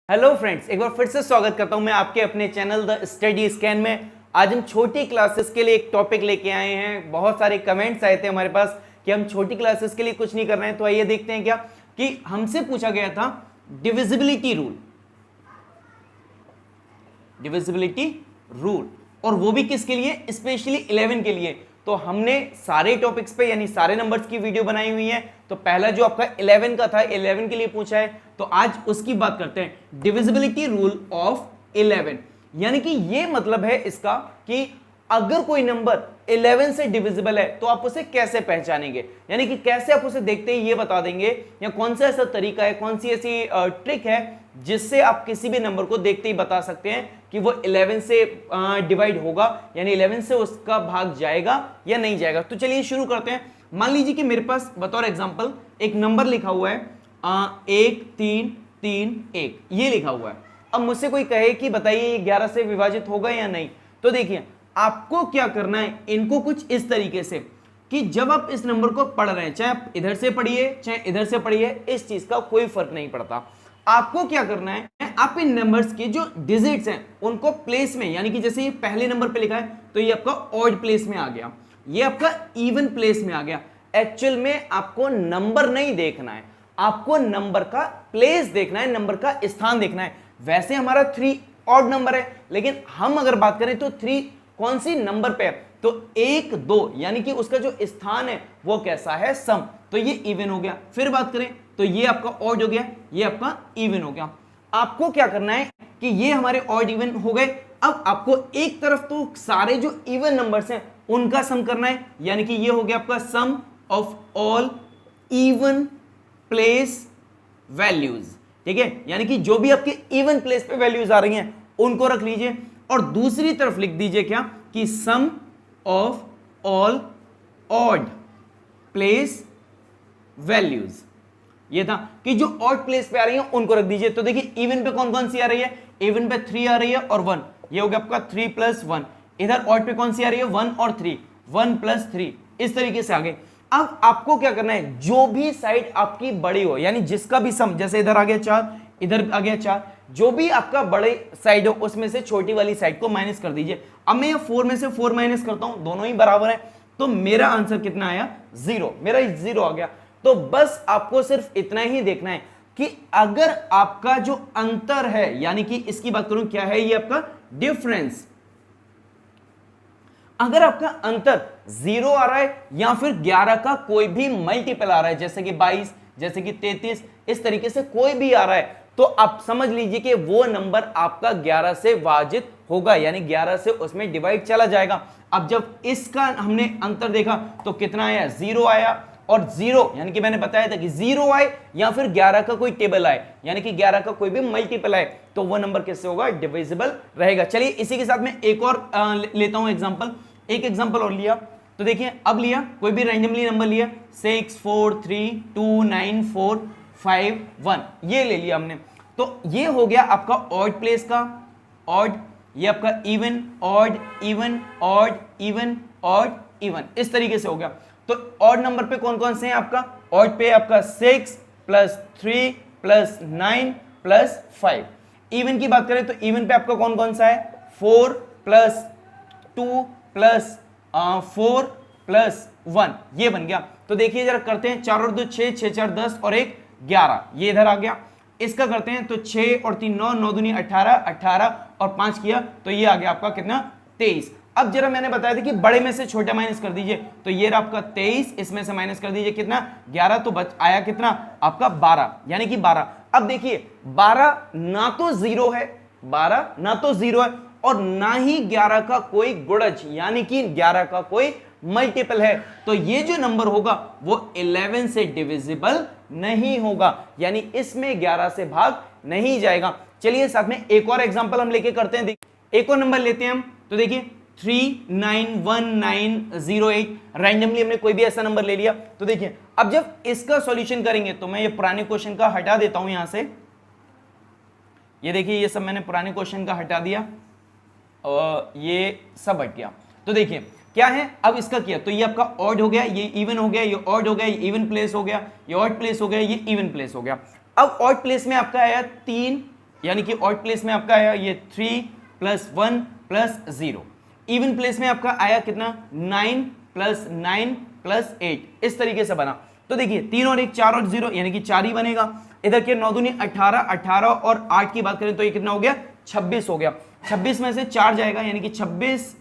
Hello friends, एक बार फिर से स्वागत करता हूं मैं आपके अपने चैनल द स्टडी स्कैन में। आज हम छोटी क्लासेस के लिए एक टॉपिक लेके आए हैं। बहुत सारे कमेंट्स आए थे हमारे पास कि हम छोटी क्लासेस के लिए कुछ नहीं कर रहे हैं, तो आइए देखते हैं क्या कि हमसे पूछा गया था डिविजिबिलिटी रूल, और वो भी किसके लिए, स्पेशली 11 के लिए। तो हमने सारे टॉपिक्स पे यानी सारे नंबर्स की वीडियो बनाई हुई है। तो पहला जो आपका 11 का था, 11 के लिए पूछा है, तो आज उसकी बात करते हैं। डिविजिबिलिटी रूल ऑफ 11, यानी कि ये मतलब है इसका कि अगर कोई नंबर 11 से डिविजिबल है तो आप उसे कैसे पहचानेंगे, यानी कि कैसे आप उसे देखते हैं ये बता देंगे, या कौन सा ऐसा तरीका है, कौन सी ऐसी ट्रिक है जिससे आप किसी भी नंबर को देखते ही बता सकते हैं कि वो 11 से डिवाइड होगा, यानी 11 से उसका भाग जाएगा या नहीं जाएगा। तो चलिए शुरू करते हैं। मान लीजिए कि मेरे पास बतौर एग्जांपल एक नंबर लिखा हुआ है 1 3 3 1, ये लिखा हुआ है। अब मुझसे कोई कहे कि बताइए ये 11 से विभाजित होगा या नहीं, तो देखिए आपको क्या करना है, इनको कुछ इस तरीके से कि जब आप इस नंबर को पढ़ रहे हैं, चाहे आप इधर से पढ़िए चाहे इधर से पढ़िए, इस चीज का कोई फर्क नहीं पड़ता। आपको क्या करना है, आप इन नंबर्स के जो डिजिट्स हैं उनको प्लेस में, यानी कि जैसे ये पहले नंबर पे लिखा है तो ये आपका ऑड प्लेस में आ गया, ये आपका इवन प्लेस में आ गया। एक्चुअल में आपको नंबर नहीं देखना है, आपको नंबर का प्लेस देखना है, नंबर का स्थान देखना है। वैसे हमारा 3 ऑड नंबर है, लेकिन हम अगर बात करें तो 3 कौन सी नंबर पे है, तो 1 2, यानी कि उसका जो स्थान है वो कैसा है, सम, तो ये इवन हो गया। फिर बात करें तो ये आपका ऑड हो गया, ये आपका इवन हो गया। आपको क्या करना है कि ये हमारे ऑड इवन हो गए। अब आपको एक तरफ तो सारे जो इवन नंबर्स हैं उनका सम करना है, यानी कि ये हो गया आपका sum of all even place values, ठीक है, यानी कि जो भी आपके इवन प्लेस पे वैल्यूज आ रही हैं उनको रख लीजिए, और दूसरी तरफ लिख दीजिए क्या कि sum of all odd place values. ये था कि जो ऑड प्लेस पे आ रही है उनको रख दीजिए। तो देखिए इवन पे कौन कौन सी आ रही है, इवन पे 3 आ रही है और 1, ये हो गया आपका 3 + 1। इधर ऑड पे कौन सी आ रही है, 1 और 3, 1 + 3, इस तरीके से आगे। अब आपको क्या करना है, जो भी साइड आपकी बड़ी हो, यानी जिसका भी सम, जैसे इधर आ गया 4, इधर आ गया 4, जो भी आपका बड़े साइड हो उसमें से छोटी वाली साइड को माइनस कर दीजिए। अब मैं 4 में से 4 माइनस करता हूं, दोनों ही बराबर है, तो मेरा आंसर कितना आया, 0, मेरा 0 आ गया। तो बस आपको सिर्फ इतना ही देखना है कि अगर आपका जो अंतर है, यानी कि इसकी बात करूं क्या है, ये आपका डिफरेंस, अगर आपका अंतर 0 आ रहा है या फिर 11 का कोई भी मल्टीपल आ रहा है, जैसे कि 22, जैसे कि 33, इस तरीके से कोई भी आ रहा है, तो आप समझ लीजिए कि वो नंबर आपका 11 से विभाजित होगा, यानी 11 से उसमें डिवाइड चला जाएगा। अब जब इसका हमने अंतर देखा तो कितना आया, 0 आया, और 0 यानी कि मैंने बताया था कि 0 आए या फिर 11 का कोई टेबल आए, यानी कि 11 का कोई भी मल्टीपल आए, तो वो नंबर किससे होगा, डिविजिबल रहेगा। चलिए इसी के साथ में एक और लेता हूं एग्जांपल, एक एग्जांपल और लिया, तो देखिए अब लिया कोई भी रैंडमली नंबर लिया, 6 4 3 2 9 4 5 1, ये ले लिया हमने। तो ये हो गया आपका ऑड प्लेस का ऑड, ये आपका even odd even odd even odd even, इस तरीके से हो गया। तो ऑड नंबर पे कौन कौन से हैं आपका, ऑड पे आपका 6 + 3 + 9 + 5। इवन की बात करें तो इवन पे आपका कौन कौन सा है, 4 + 2 + 4 + 1, ये बन गया। तो देखिए जरा करते हैं, 4 और 2 6, 6 4 10 और 1 11, ये इधर आ गया। इसका करते हैं तो 6 और 3 9, 9 दूनी 18, 18 और 5 किया तो ये आ गया आपका कितना, 23। अब जरा मैंने बताया था कि बड़े में से छोटा माइनस कर दीजिए, तो ये रहा आपका 23, इसमें से माइनस कर दीजिए कितना, 11, तो बच आया कितना आपका 12, यानी कि 12। अब देखिए 12 ना तो 0 है, 12 ना तो 0 है और ना ही 11 का कोई गुणज, यानी कि 11 का कोई मल्टीपल है, तो ये जो नंबर होगा वो 11 से डिविजिबल नहीं होगा, यानी इसमें 11 से भाग नहीं जाएगा। चलिए साथ में एक और एग्जांपल हम लेके करते हैं, एक और नंबर लेते हैं हम, तो देखिए 391908, रैंडमली हमने कोई भी ऐसा नंबर ले लिया। तो देखिए अब जब इसका सॉल्यूशन करेंगे तो मैं ये पुराने क्वेश्चन का हटा देता हूं यहां से, ये देखिए ये सब मैंने पुराने क्वेश्चन का हटा दिया और ये सब हट गया। तो देखिए क्या है, अब इसका किया तो ये आपका ऑड हो गया, ये इवन हो गया, ये ऑड हो गया, ये इवन प्लेस हो गया, ये ऑड प्लेस हो गया, ये इवन प्लेस हो गया। अब ऑड प्लेस में आपका आया 3 यानी कि ऑड प्लेस में आपका आया ये 3 + 1 + 0। इवन प्लेस में आपका आया कितना 9 + 9 + 8। इस तरीके से बना। तो देखिए 3 और 1 4 और 0 यानी कि 4 ही बनेगा। इधर के 9 दूनी 18, 18 और 8 की बात करें तो ये कितना हो गया 26 हो गया। 26 में से 4 जाएगा यानी कि 26,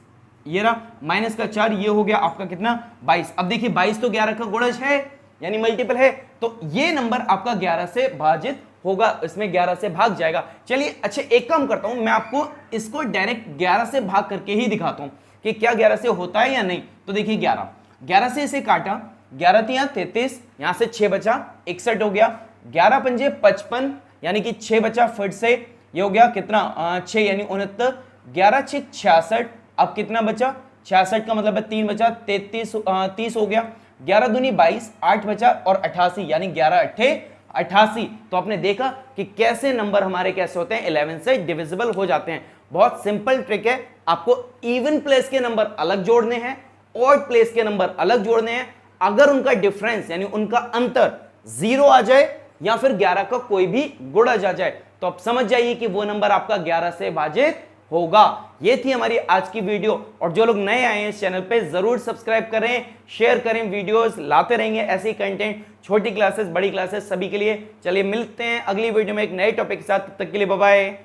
ये रहा माइनस का 4, ये हो गया आपका कितना 22। अब देखिए 22 तो 11 का गुणज है यानी मल्टीपल है, तो ये नंबर आपका 11 से भाजित होगा, इसमें 11 से भाग जाएगा। चलिए अच्छा एक काम करता हूं, मैं आपको इसको डायरेक्ट 11 से भाग करके ही दिखाता हूं कि क्या 11 से होता है या नहीं। तो देखिए 11 से इसे काटा, 11 तिया 33, यहां से 6 बचा 61 हो गया। 11 पंजे 55 यानी कि 6 बचा, फिर से ये हो गया कितना 6 यानी 69। 11 6 66, अब कितना बचा 66 का मतलब है 3 बचा 33 30 हो गया। 11 दूनी 22, 8 बचा और 88 यानी 11 अट्ठे 88। तो आपने देखा कि कैसे नंबर हमारे कैसे होते हैं 11 से डिविजिबल हो जाते हैं। बहुत सिंपल ट्रिक है, आपको इवन प्लेस के नंबर अलग जोड़ने हैं, ऑड प्लेस के नंबर अलग जोड़ने हैं। अगर उनका डिफरेंस यानी उनका अंतर 0 आ जाए या फिर 11 का कोई भी गुणज आ जाए तो आप समझ जाइए कि वो नंबर आपका 11 से भाजित होगा। ये थी हमारी आज की वीडियो, और जो लोग नए आए हैं इस चैनल पे जरूर सब्सक्राइब करें, शेयर करें, वीडियोस लाते रहेंगे ऐसे ही कंटेंट, छोटी क्लासेस बड़ी क्लासेस सभी के लिए। चलिए मिलते हैं अगली वीडियो में एक नए टॉपिक के साथ, तब तक के लिए बाय बाय।